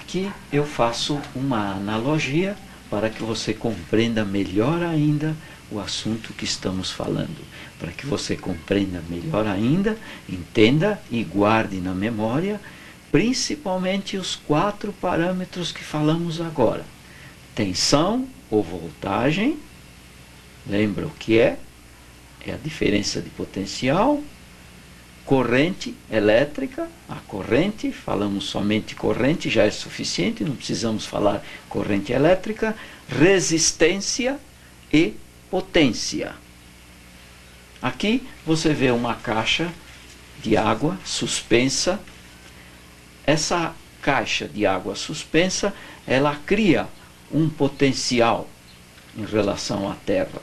Aqui eu faço uma analogia para que você compreenda melhor ainda o assunto que estamos falando. Para que você compreenda melhor ainda, entenda e guarde na memória, principalmente os 4 parâmetros que falamos agora. Tensão ou voltagem, lembra o que é? É a diferença de potencial. Corrente elétrica, a corrente, falamos somente corrente, já é suficiente, não precisamos falar corrente elétrica. Resistência e potência. Aqui você vê uma caixa de água suspensa. Essa caixa de água suspensa, ela cria um potencial em relação à Terra.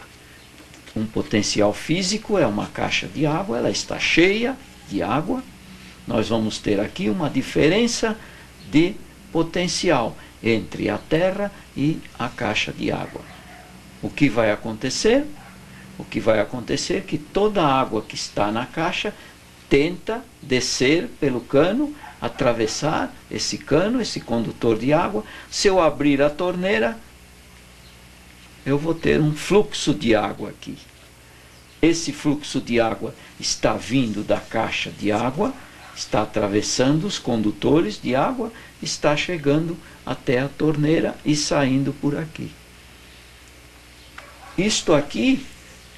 Um potencial físico é uma caixa de água, ela está cheia de água. Nós vamos ter aqui uma diferença de potencial entre a Terra e a caixa de água. O que vai acontecer? O que vai acontecer é que toda a água que está na caixa tenta descer pelo cano, atravessar esse cano, esse condutor de água. Se eu abrir a torneira, eu vou ter um fluxo de água aqui. Esse fluxo de água está vindo da caixa de água, está atravessando os condutores de água, está chegando até a torneira e saindo por aqui. Isto aqui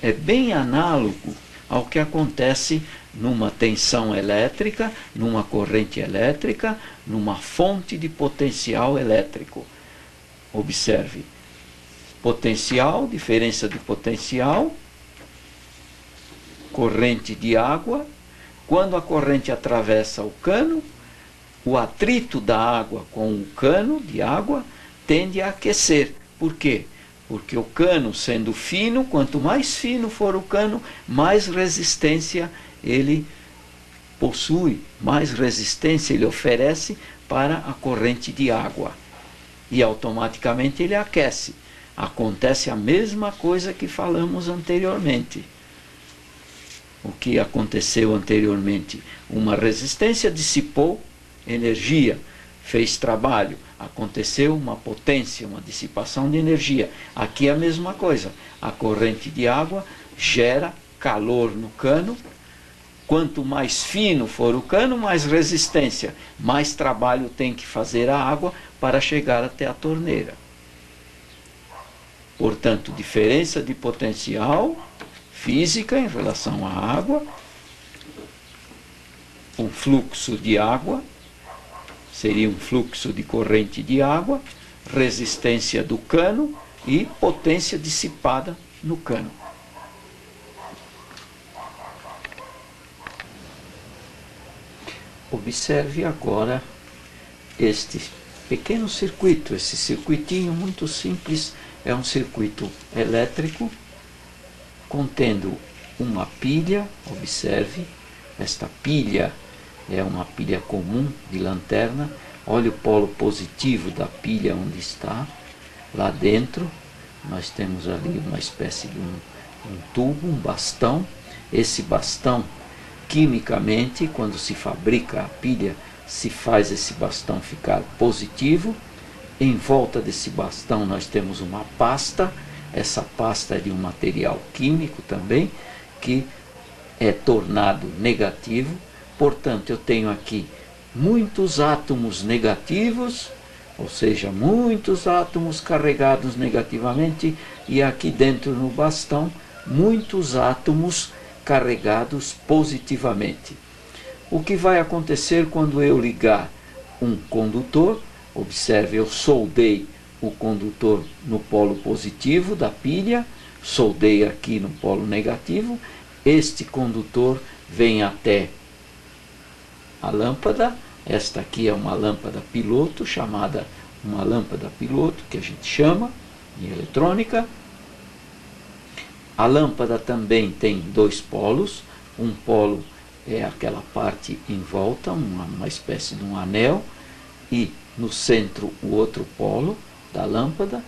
é bem análogo ao que acontece numa tensão elétrica, numa corrente elétrica, numa fonte de potencial elétrico. Observe. Potencial, diferença de potencial, corrente de água. Quando a corrente atravessa o cano, o atrito da água com o cano de água tende a aquecer. Por quê? Porque o cano, sendo fino, quanto mais fino for o cano, mais resistência ele possui, mais resistência ele oferece para a corrente de água. E automaticamente ele aquece. Acontece a mesma coisa que falamos anteriormente. O que aconteceu anteriormente? Uma resistência dissipou energia, fez trabalho, aconteceu uma potência, uma dissipação de energia. Aqui é a mesma coisa. A corrente de água gera calor no cano. Quanto mais fino for o cano, mais resistência, mais trabalho tem que fazer a água para chegar até a torneira. Portanto, diferença de potencial física em relação à água, um fluxo de água, seria um fluxo de corrente de água, resistência do cano e potência dissipada no cano. Observe agora este pequeno circuito, esse circuitinho muito simples, é um circuito elétrico, contendo uma pilha. Observe, esta pilha é uma pilha comum de lanterna. Olha o polo positivo da pilha onde está. Lá dentro nós temos ali uma espécie de um tubo, um bastão. Esse bastão, quimicamente, quando se fabrica a pilha, se faz esse bastão ficar positivo. Em volta desse bastão nós temos uma pasta. Essa pasta é de um material químico também, que é tornado negativo. Portanto, eu tenho aqui muitos átomos negativos, ou seja, muitos átomos carregados negativamente, e aqui dentro no bastão, muitos átomos carregados positivamente. O que vai acontecer quando eu ligar um condutor? Observe, eu soldei o condutor no polo positivo da pilha, soldei aqui no polo negativo. Este condutor vem até a lâmpada. Esta aqui é uma lâmpada piloto, chamada uma lâmpada piloto, que a gente chama em eletrônica. A lâmpada também tem 2 polos. Um polo é aquela parte em volta, uma espécie de um anel, e no centro o outro polo da lâmpada.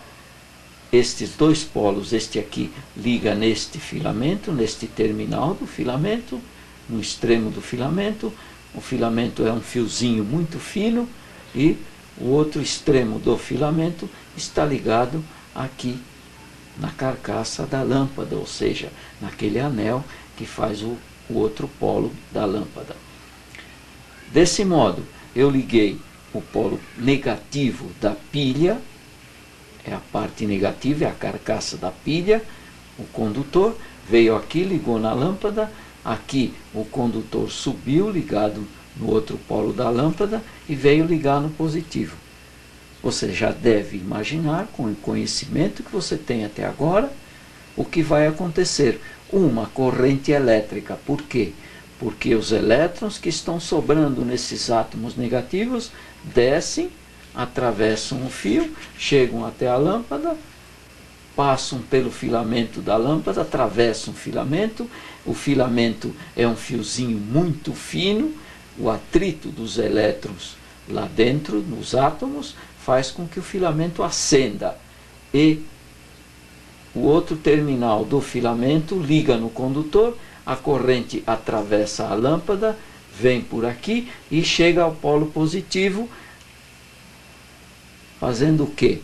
Estes 2 polos, este aqui liga neste filamento, neste terminal do filamento, no extremo do filamento. O filamento é um fiozinho muito fino, e o outro extremo do filamento está ligado aqui na carcaça da lâmpada, ou seja, naquele anel que faz o outro polo da lâmpada. Desse modo, eu liguei o polo negativo da pilha, é a parte negativa, é a carcaça da pilha, o condutor veio aqui, ligou na lâmpada, aqui o condutor subiu, ligado no outro polo da lâmpada, e veio ligar no positivo. Você já deve imaginar, com o conhecimento que você tem até agora, o que vai acontecer. Uma corrente elétrica. Por quê? Porque os elétrons que estão sobrando nesses átomos negativos descem, atravessam o fio, chegam até a lâmpada, passam pelo filamento da lâmpada, atravessam o filamento é um fiozinho muito fino, o atrito dos elétrons lá dentro, nos átomos, faz com que o filamento acenda, e o outro terminal do filamento liga no condutor, a corrente atravessa a lâmpada, vem por aqui e chega ao polo positivo, fazendo o quê?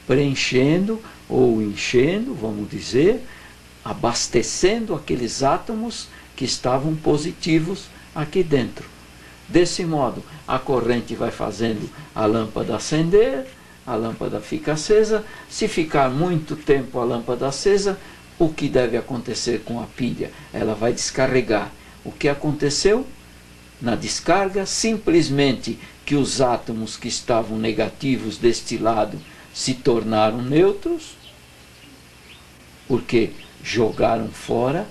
Preenchendo ou enchendo, vamos dizer, abastecendo aqueles átomos que estavam positivos aqui dentro. Desse modo, a corrente vai fazendo a lâmpada acender, a lâmpada fica acesa. Se ficar muito tempo a lâmpada acesa, o que deve acontecer com a pilha? Ela vai descarregar. O que aconteceu na descarga? Simplesmente que os átomos que estavam negativos deste lado se tornaram neutros, porque jogaram fora,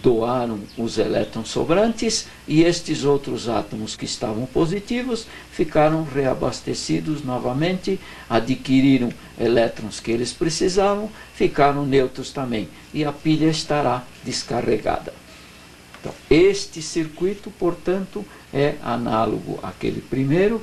doaram os elétrons sobrantes, e estes outros átomos que estavam positivos ficaram reabastecidos novamente, adquiriram elétrons que eles precisavam, ficaram neutros também, e a pilha estará descarregada. Então, este circuito, portanto, é análogo àquele primeiro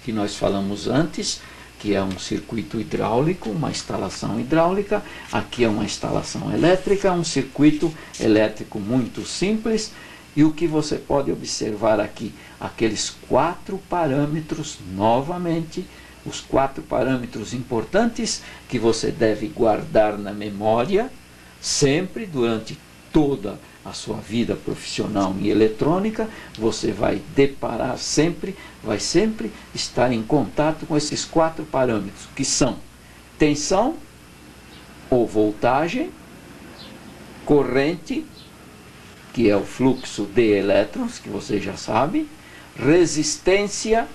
que nós falamos antes, que é um circuito hidráulico, uma instalação hidráulica. Aqui é uma instalação elétrica, um circuito elétrico muito simples. E o que você pode observar aqui? Aqueles 4 parâmetros, novamente, os 4 parâmetros importantes que você deve guardar na memória, sempre, durante toda a sua vida profissional em eletrônica. Você vai deparar sempre, vai sempre estar em contato com esses 4 parâmetros, que são tensão ou voltagem, corrente, que é o fluxo de elétrons, que você já sabe, resistência,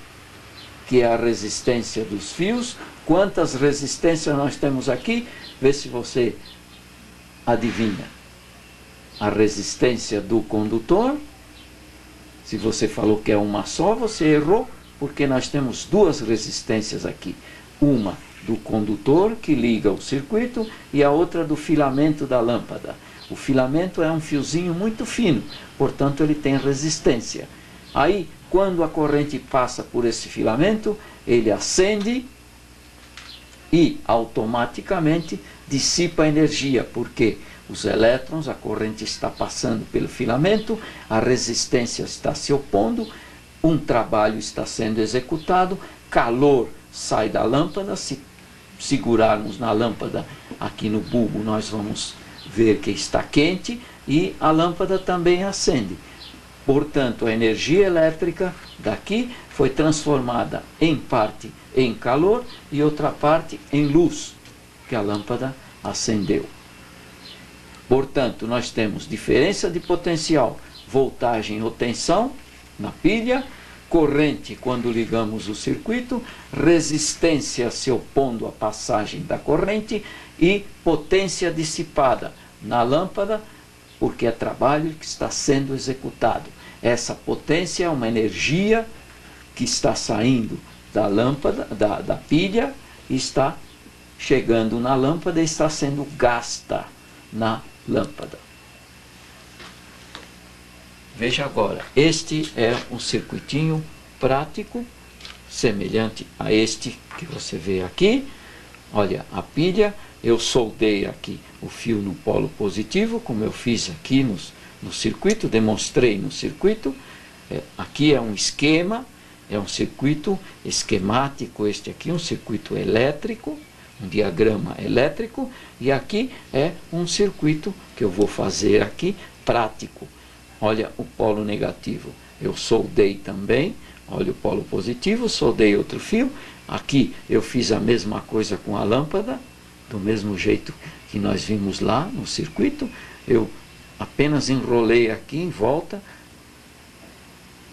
que é a resistência dos fios. Quantas resistências nós temos aqui? Vê se você adivinha. A resistência do condutor, se você falou que é uma só, você errou, porque nós temos 2 resistências aqui. Uma do condutor, que liga o circuito, e a outra do filamento da lâmpada. O filamento é um fiozinho muito fino, portanto ele tem resistência. Aí, quando a corrente passa por esse filamento, ele acende e automaticamente dissipa energia, porque os elétrons, a corrente está passando pelo filamento, a resistência está se opondo, um trabalho está sendo executado, calor sai da lâmpada. Se segurarmos na lâmpada aqui no bulbo, nós vamos ver que está quente, e a lâmpada também acende. Portanto, a energia elétrica daqui foi transformada em parte em calor e outra parte em luz, que a lâmpada acendeu. Portanto, nós temos diferença de potencial, voltagem ou tensão na pilha, corrente quando ligamos o circuito, resistência se opondo à passagem da corrente, e potência dissipada na lâmpada, porque é trabalho que está sendo executado. Essa potência é uma energia que está saindo da lâmpada, da pilha, e está chegando na lâmpada e está sendo gasta na lâmpada. Veja agora, este é um circuitinho prático, semelhante a este que você vê aqui. Olha, a pilha, eu soldei aqui o fio no polo positivo, como eu fiz aqui no circuito, demonstrei no circuito. Aqui é um esquema é um circuito esquemático, este aqui, um circuito elétrico, um diagrama elétrico, e aqui é um circuito que eu vou fazer aqui, prático. Olha o polo negativo, eu soldei também, olha o polo positivo, soldei outro fio, aqui eu fiz a mesma coisa com a lâmpada, do mesmo jeito que nós vimos lá no circuito, eu apenas enrolei aqui em volta,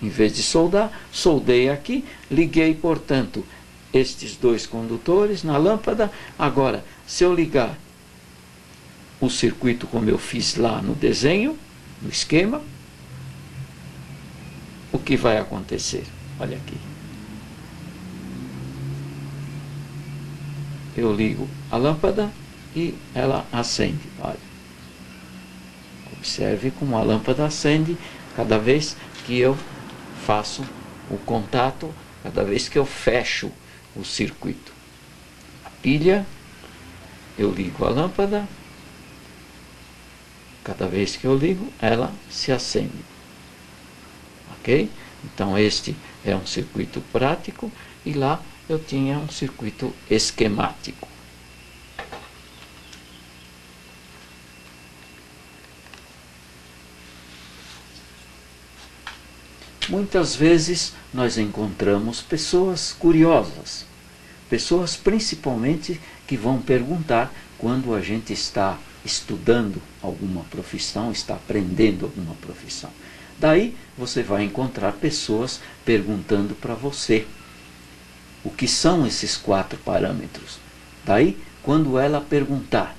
em vez de soldar, soldei aqui, liguei, portanto, estes dois condutores na lâmpada. Agora, se eu ligar o circuito como eu fiz lá no desenho, no esquema, o que vai acontecer? Olha aqui. Eu ligo a lâmpada e ela acende. Olha. Observe como a lâmpada acende cada vez que eu faço o contato, cada vez que eu fecho o circuito. A pilha, eu ligo a lâmpada, cada vez que eu ligo, ela se acende. Ok? Então este é um circuito prático e lá eu tinha um circuito esquemático. Muitas vezes nós encontramos pessoas curiosas, pessoas principalmente que vão perguntar quando a gente está estudando alguma profissão, está aprendendo alguma profissão. Daí você vai encontrar pessoas perguntando para você o que são esses 4 parâmetros. Daí, quando ela perguntar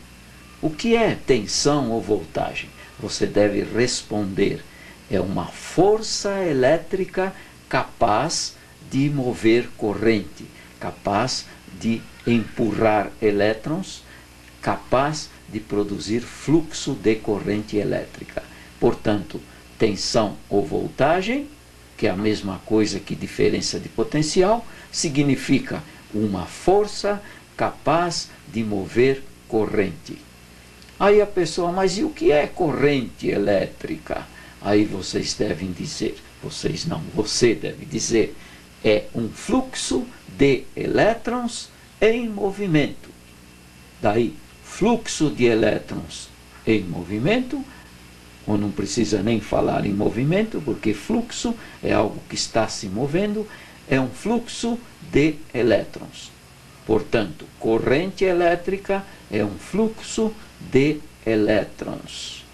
o que é tensão ou voltagem, você deve responder: é uma força elétrica capaz de mover corrente, capaz de empurrar elétrons, capaz de produzir fluxo de corrente elétrica. Portanto, tensão ou voltagem, que é a mesma coisa que diferença de potencial, significa uma força capaz de mover corrente. Aí a pessoa, mas e o que é corrente elétrica? Aí vocês devem dizer, vocês não, você deve dizer, é um fluxo de elétrons em movimento. Daí, fluxo de elétrons em movimento, ou não precisa nem falar em movimento, porque fluxo é algo que está se movendo, é um fluxo de elétrons. Portanto, corrente elétrica é um fluxo de elétrons.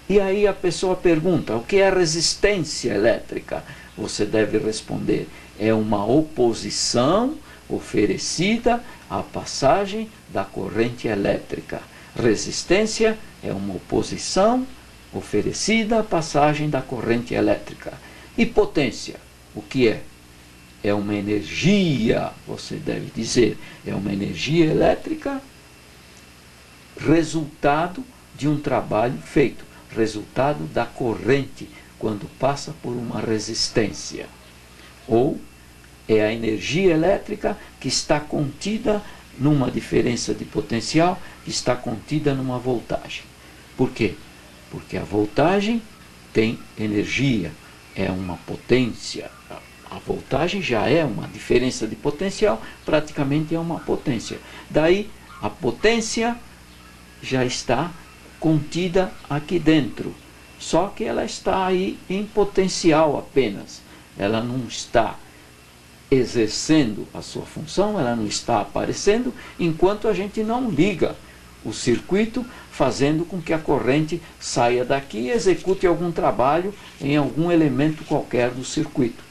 E aí a pessoa pergunta, o que é resistência elétrica? Você deve responder, é uma oposição oferecida à passagem da corrente elétrica. Resistência é uma oposição oferecida à passagem da corrente elétrica. E potência, o que é? É uma energia, você deve dizer, é uma energia elétrica resultado de um trabalho feito. Resultado da corrente quando passa por uma resistência. Ou é a energia elétrica que está contida numa diferença de potencial, que está contida numa voltagem. Por quê? Porque a voltagem tem energia, é uma potência. A voltagem já é uma diferença de potencial, praticamente é uma potência. Daí a potência já está contida aqui dentro, só que ela está aí em potencial apenas, ela não está exercendo a sua função, ela não está aparecendo enquanto a gente não liga o circuito, fazendo com que a corrente saia daqui e execute algum trabalho em algum elemento qualquer do circuito.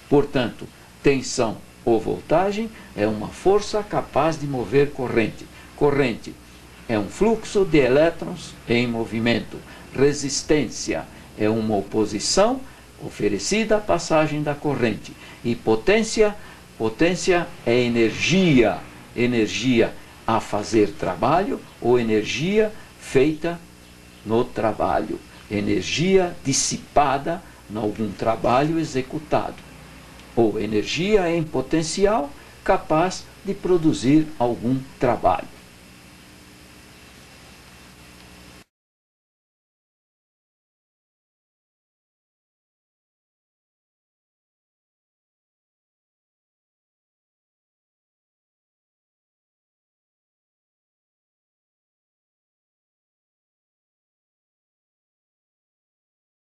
Portanto, tensão ou voltagem é uma força capaz de mover corrente. Corrente é um fluxo de elétrons em movimento. Resistência é uma oposição oferecida à passagem da corrente. E potência é energia, energia a fazer trabalho ou energia feita no trabalho, energia dissipada em algum trabalho executado, ou energia em potencial capaz de produzir algum trabalho.